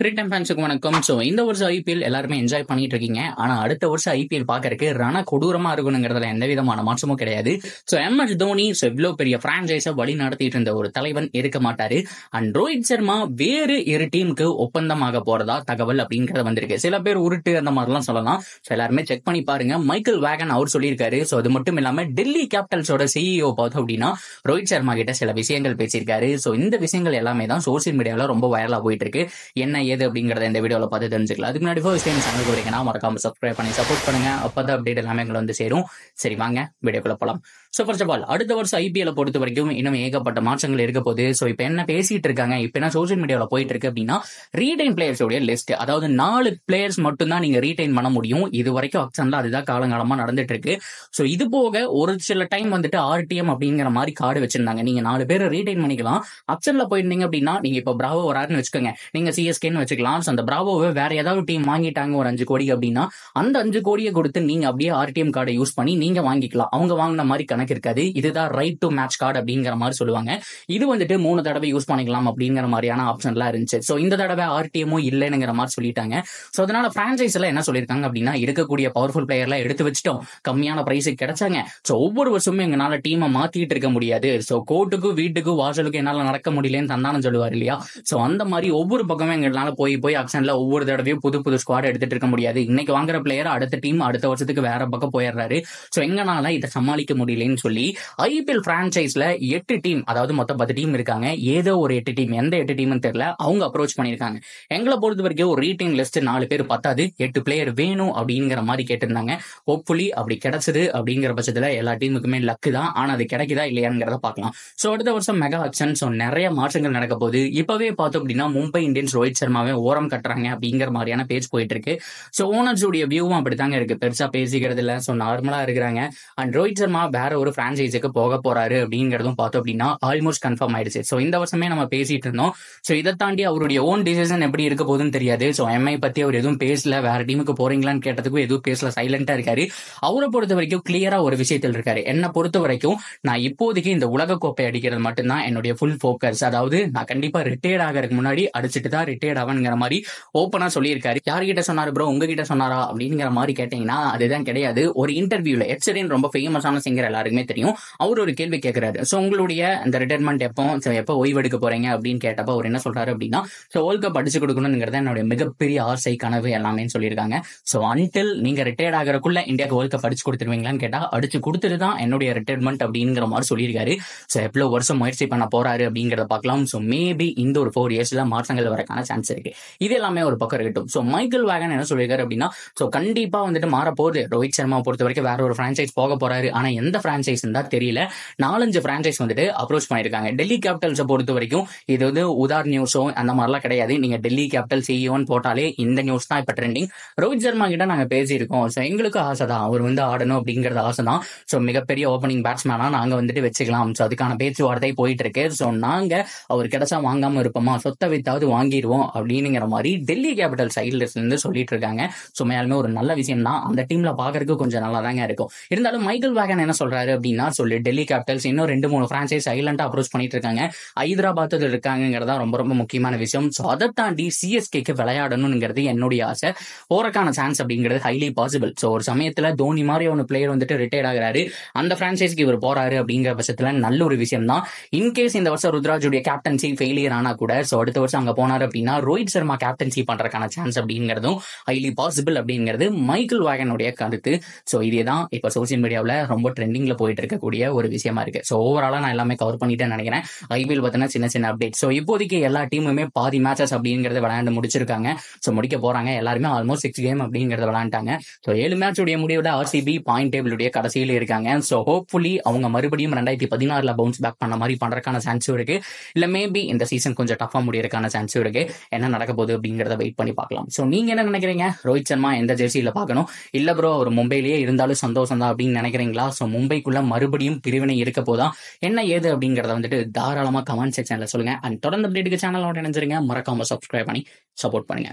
Cricket time ஃபேன்ஸுக்கு வணக்கம். So இந்த வருஷம் ஐபிஎல் எல்லாருமே என்ஜாய் பண்ணிட்டு இருக்கீங்க. ஆனா அடுத்த வருஷம் ஐபிஎல் பாக்கறதுக்கு ரண கொடூரமா இருக்கணுங்கிறதுல எந்த விதமான மாற்றமும் கிடையாது. ஸோ எம்எஸ் தோனி இவ்வளவு பெரிய பிரான்சைஸை வழி நடத்திட்டு இருந்த ஒரு தலைவன் இருக்க மாட்டாரு. அண்ட் ரோஹித் சர்மா வேறு இரு டீமுக்கு ஒப்பந்தமாக போறதா தகவல் அப்படிங்கறது வந்திருக்கு. சில பேர் உருட்டு அந்த மாதிரிலாம் சொல்லலாம். ஸோ எல்லாருமே செக் பண்ணி பாருங்க. மைக்கேல் வேகன் அவர் சொல்லியிருக்காரு. ஸோ அது மட்டும் இல்லாம டெல்லி கேபிட்டல்ஸோட சிஇஓ பார்த்தோம் அப்படின்னா ரோஹித் சர்மா கிட்ட சில விஷயங்கள் பேசியிருக்காரு. ஸோ இந்த விஷயங்கள் எல்லாமே தான் சோசியல் மீடியாவில் ரொம்ப வைரலா போயிட்டு இருக்கு. என்ன ஏது அப்படிங்கறத இந்த வீடியோல பார்த்து தெரிஞ்சுக்கலாம். அதுக்கு முன்னாடி ஃபர்ஸ்ட் டைம் சேனலுக்கு வரீங்கன்னா மறக்காம சப்ஸ்கிரைப் பண்ணி சப்போர்ட் பண்ணுங்க. அப்பதான் அப்டேட் எல்லாமே எங்களை வந்து சேரும். சரி வாங்க வீடியோக்குள்ள போலாம். ஸோ ஃபர்ஸ்ட் ஆஃப் ஆல் அடுத்த வருஷம் ஐபிஎல் பொறுத்த வரைக்கும் இன்னும் ஏகப்பட்ட மாற்றங்கள் இருக்க போகுது. ஸோ இப்போ என்ன பேசிட்டு இருக்காங்க, இப்போ என்ன சோசியல் மீடியாவில் போயிட்டு இருக்கு அப்படின்னா ரீடைன் பிளேயர்ஸோட லிஸ்ட், அதாவது 4 பிளேயர்ஸ் மட்டும் தான் நீங்க ரீடைன் பண்ண முடியும். இது வரைக்கும் ஆக்ஷன்ல அதுதான் காலங்காலமா நடந்துட்டு இருக்கு. ஸோ இது போக ஒரு சில டைம் வந்துட்டு ஆர்டிஎம் அப்படிங்கிற மாதிரி கார்டு வச்சிருந்தாங்க. நீங்க 4 பேரை ரீடைன் பண்ணிக்கலாம். ஆப்ஷன்ல போயிருந்தீங்க அப்படின்னா நீங்க இப்போ பிராவோ வராருன்னு வச்சுக்கோங்க, நீங்க சிஎஸ்கேன்னு வச்சுக்கலாம். அந்த பிராவோவை வேற ஏதாவது டீம் வாங்கிட்டாங்க ஒரு 5 கோடி அப்படின்னா அந்த 5 கோடியை கொடுத்து நீங்க அப்படியே ஆர்டிஎம் கார்டை யூஸ் பண்ணி நீங்க வாங்கிக்கலாம். அவங்க வாங்கின மாதிரி கணக்கு இருக்காது. இதுதான் ரைட் டு மேட்ச் கார்டு அப்படிங்கிற மாதிரி சொல்லுவாங்க. இது வந்துட்டு 3 தடவை யூஸ் பண்ணிக்கலாம் அப்படிங்கிற மாதிரியான ஆப்ஷன்லாம் இருந்துச்சு. ஸோ இந்த தடவை ஆர்டிஎமும் இல்லைங்கிற மாதிரி சொல்லிட்டாங்க. ஸோ அதனால பிரான்சைஸ் எல்லாம் என்ன சொல்லியிருக்காங்க அப்படின்னா இருக்கக்கூடிய பவர்ஃபுல் பிளேயர்லாம் எடுத்து வச்சுட்டோம், கம்மியான பிரைஸுக்கு கிடைச்சாங்க. ஸோ ஒவ்வொரு வருஷமும் எங்களால டீமை மாத்திட்டு இருக்க முடியாது. ஸோ கோர்ட்டுக்கும் வீட்டுக்கும் வாசலுக்கும் என்னால நடக்க முடியலன்னு தந்தானு சொல்லுவார் இல்லையா. ஸோ அந்த மாதிரி ஒவ்வொரு பக்கமும் எங்களால போய் ஆக்ஷன்ல ஒவ்வொரு தடவையும் புது ஸ்குவாட் எடுத்துட்டு இருக்க முடியாது. இன்னைக்கு வாங்குற பிளேயர் அடுத்த டீம் அடுத்த வருஷத்துக்கு வேற பக்கம் போயிடுறாரு. சோ எங்கனால இதை சமாளிக்க முடியலன்னு சொல்லி ஐபிஎல் பிரான்சைஸ்ல 8 டீம், அதாவது மொத்தம் 10 டீம் இருக்காங்க. ஏதோ ஒரு 8 டீம், எந்த 8 டீம்னு தெரியல, அவங்க அப்ரோச் பண்ணிருக்காங்க. எங்களை பொறுத்த வரைக்கும் ஒரு ரீடைன் லிஸ்ட் 4 பேர் பத்தாது, 8 பிளேயர் வேணும் அப்படிங்கிற மாதிரி கேட்டிருந்தாங்க. ஹோப்ஃபுல்லி அப்படி கிடைச்சது அப்படிங்கிற பட்சத்துல எல்லா டீமுக்குமே லக்கு தான். ஆனா அது கிடைக்குதா இல்லையாங்கிறத பார்க்கலாம். சோ அடுத்த வருஷம் மெகா ஆக்ஷன், சோ நிறைய மாற்றங்கள் நடக்க போகுது. இப்பவே பார்த்தோம் அப்படின்னா மும்பை இந்தியன்ஸ் ரோஹித் சர்மாவே ஓரம் கட்டுறாங்க அப்படிங்கிற மாதிரியான பேஜ் போயிட்டு இருக்கு. சோ ஓனர்ஸ் உடைய வியூவும் அப்படித்தாங்க இருக்கு. பெருசா பேசிக்கிறது இல்ல, சோ நார்மலா இருக்கிறாங்க. அண்ட் ரோஹித் சர்மா வேற ஒரு பிரான்சைஸுக்கு போக போறாரு அப்படிங்கறதும் பார்த்தோம் அப்படின்னா ஆல்மோஸ்ட் கன்ஃபார்ம் ஆயிடுச்சு. சோ இந்த வருஷமே நம்ம பேசிட்டு இருந்தோம். சோ இதை தாண்டி அவருடைய ஓன் டிசிஷன் எப்படி இருக்க போகுதுன்னு தெரியாது. சோ எம்ஐ பத்தி அவர் எதுவும் பேசல, வேற டீமுக்கு போறீங்களான்னு கேட்டதுக்கும் எதுவும் பேசல, சைலண்டா இருக்காரு. அவரை பொறுத்த வரைக்கும் கிளியரா ஒரு விஷயத்தில் இருக்காரு. என்ன பொறுத்த வரைக்கும் நான் இப்போதைக்கு இந்த உலக கோப்பை அடிக்கிறது மட்டும்தான் என்னுடைய ஃபுல் போக்கஸ். அதாவது நான் கண்டிப்பா ரிட்டையர்ட் ஆகிறதுக்கு முன்னாடி அடிச்சுட்டு தான் ரிட்டையர்ட் ஆவன்ங்கிற மாதிரி ஓப்பனா சொல்லியிருக்காரு. யார்கிட்ட சொன்னாரு ப்ரோ, உங்ககிட்ட சொன்னாரா அப்படிங்கிற மாதிரி கேட்டீங்கன்னா அதுதான் கிடையாது. ஒரு இன்டர்வியூல எட்சரின் ரொம்ப ஃபேமஸான சிங்கர் எல்லாருக்குமே தெரியும், அவர் ஒரு கேள்வி கேட்கிறாரு. சோ உங்களுடைய இந்த ரிட்டையர்மெண்ட் எப்போ ஓய்வெடுக்க போறீங்க அப்படின்னு கேட்டப்ப அவர் என்ன சொல்றாரு அப்படின்னா சோ வேர்ல்ட் கப் அடிச்சு கொடுக்கணுங்கிறத என்னுடைய மிகப்பெரிய ஆசை, கனவு எல்லாமே சொல்லியிருக்காங்க. சோ அன்டில் நீங்க ரிட்டையர்ட் ஆகிறக்குள்ள இந்தியாவுக்கு வேர்ல்ட் கப் அடிச்சு கொடுத்துருவீங்களான்னு கேட்டா அடிச்சு கொடுத்துட்டு தான் என்னுடைய ரிட்டையர்மெண்ட் அப்படிங்கிற மாதிரி சொல்லியிருக்காரு. சோ எவ்வளவு வருஷம் முயற்சி பண்ண போறாரு அப்படிங்கறத பார்க்கலாம். சோ மேபி இந்த ஒரு 4 இயர்ஸ்ல மாற்றங்கள் வரக்கான சான்ஸ் இருக்கு. இது எல்லாமே ஒரு பக்கம் இருக்கட்டும். சோ மைக்கேல் வேகன் என்ன சொல்லியிருக்காரு அப்படின்னா சோ கண்டிப்பா வந்துட்டு மாற போகுது. ரோஹித் சர்மா பொறுத்த வரைக்கும் வேற ஒரு பிரான்சைஸ் போக போறாரு. ஆனா எந்த பிரான்சைஸ் தான் தெரியல. 4-5 பிரான்சைஸ் வந்துட்டு அப்ரோச் பண்ணிருக்காங்க. டெல்லி கேபிட்டல்ஸ் பொறுத்த வரைக்கும் இது வந்து உதார் நியூஸோ அந்த மாதிரிலாம் கிடையாது. நீங்க டெல்லி கேபிட்டல் சிஇஓன்னு போட்டாலே இந்த நியூஸ் தான் இப்ப ட்ரெண்டிங். ரோஹித் சர்மா கிட்ட நாங்க பேசியிருக்கோம். சோ எங்களுக்கு ஆசை தான், அவர் வந்து ஆடணும் அப்படிங்கறது ஆசை தான். சோ மிகப்பெரிய ஓப்பனிங் பேட்ஸ்மேனா நாங்க வந்துட்டு வச்சுக்கலாம். சோ அதுக்கான பேச்சுவார்த்தை போயிட்டு இருக்கு. சோ நாங்க அவர் கிடைச்சா வாங்காம இருப்போமா, சொத்தை வித்தாவது வாங்கிடுவோம் அப்படிங்கிற மாதிரி டெல்லி கேபிட்டல் சைட்ல இருந்து சொல்லிட்டு இருக்காங்க. சோ மேலுமே ஒரு நல்ல விஷயம் தான். அந்த டீம்ல பாக்குறதுக்கு கொஞ்சம் நல்லா தாங்க இருக்கும். இருந்தாலும் மைக்கேல் வேகன் என்ன சொல்றாரு அப்படின்னா சொல்லி டெல்லி கேபிட்டல்ஸ் இன்னும் 2-3 பிரான்சைஸ் சைலண்டா அப்ரோச் பண்ணிட்டு இருக்காங்க. ஹைதராபாத் இருக்காங்கிறதா ரொம்ப முக்கியமான விஷயம். சோ அதை தாண்டி சிஎஸ்கேக்கு விளையாடணுங்கிறது என்னுடைய ஆசை. போறக்கான சான்ஸ் அப்படிங்கிறது ஹைலி பாசிபிள். சோ ஒரு சமயத்துல தோனி மாதிரி ஒரு பிளேயர் வந்துட்டு ரிட்டையர்ட் ஆகிறாரு, அந்த பிரான்சைஸ்க்கு இவர் போறாரு அப்படிங்கிற பட்சத்துல நல்ல ஒரு விஷயம் தான். இன்கேஸ் இந்த வருஷம் ருத்ராஜுடைய கேப்டன்சி ஃபெயிலியர் ஆனா கூட சோ அடுத்த வருஷம் அங்க போனாரு அப்படின்னா ரோஹித் சர்மா கேப்டன்சி பண்றதுக்கான சான்ஸ் அப்படிங்கிறதும் ஹைலி பாசிபிள் அப்படிங்கிறது மைக்கேல் வேகனுடைய கருத்து. சோ இதுதான் இப்ப சோசியல் மீடியாவில் ரொம்ப ட்ரெண்டிங்ல போயிட்டு இருக்கக்கூடிய ஒரு விஷயமா இருக்கு. சோ ஓவராலா நான் எல்லாமே கவர் பண்ணிட்டேன்னு நினைக்கிறேன். ஐபிஎல் பார்த்தீங்கன்னா சின்ன அப்டேட். சோ இப்போதைக்கு எல்லா டீமுமே பாதி மேட்சஸ் அப்படிங்கறத விளையாண்டு முடிச்சிருக்காங்க. சோ முடிக்க போறாங்க. எல்லாருமே ஆல்மோஸ்ட் 6 கேம் அப்படிங்கறத விளையாண்டாங்க. சோ 7 மேட்ச் உடைய முடிவுல ஆர்சிபி பாயிண்ட் டேபிள் உடைய கடைசியில இருக்காங்க. சோ ஹோப்ஃபுல்லி அவங்க மறுபடியும் 2016 பவுன்ஸ் பேக் பண்ண மாதிரி பண்றதுக்கான சான்ஸும் இருக்கு. இல்ல மேபி இந்த சீசன் கொஞ்சம் டஃபா முடியறதுக்கான சான்ஸும் இருக்கு. என்ன நடக்க போகுது அப்படிங்கறத வெயிட் பண்ணி பார்க்கலாம். சோ நீங்க என்ன நினைக்கிறீங்க? ரோஹித் சர்மா எந்த ஜெர்சியில பார்க்கணும், இல்ல ப்ரோ அவர் மும்பையிலேயே இருந்தாலும் சந்தோஷம் தான் அப்படின்னு நினைக்கிறீங்களா? சோ மும்பைக்குள்ள மறுபடியும் பிரிவினை இருக்க போதா, என்ன ஏது அப்படிங்கறத வந்துட்டு தாராளமா கமெண்ட் செக்ஷன்ல சொல்லுங்க. அண்ட் தொடர்ந்து அப்டேட்டுக்கு சேனலோட இணைஞ்சிருங்க. மறக்காம சப்ஸ்கிரைப் பண்ணி சப்போர்ட் பண்ணுங்க.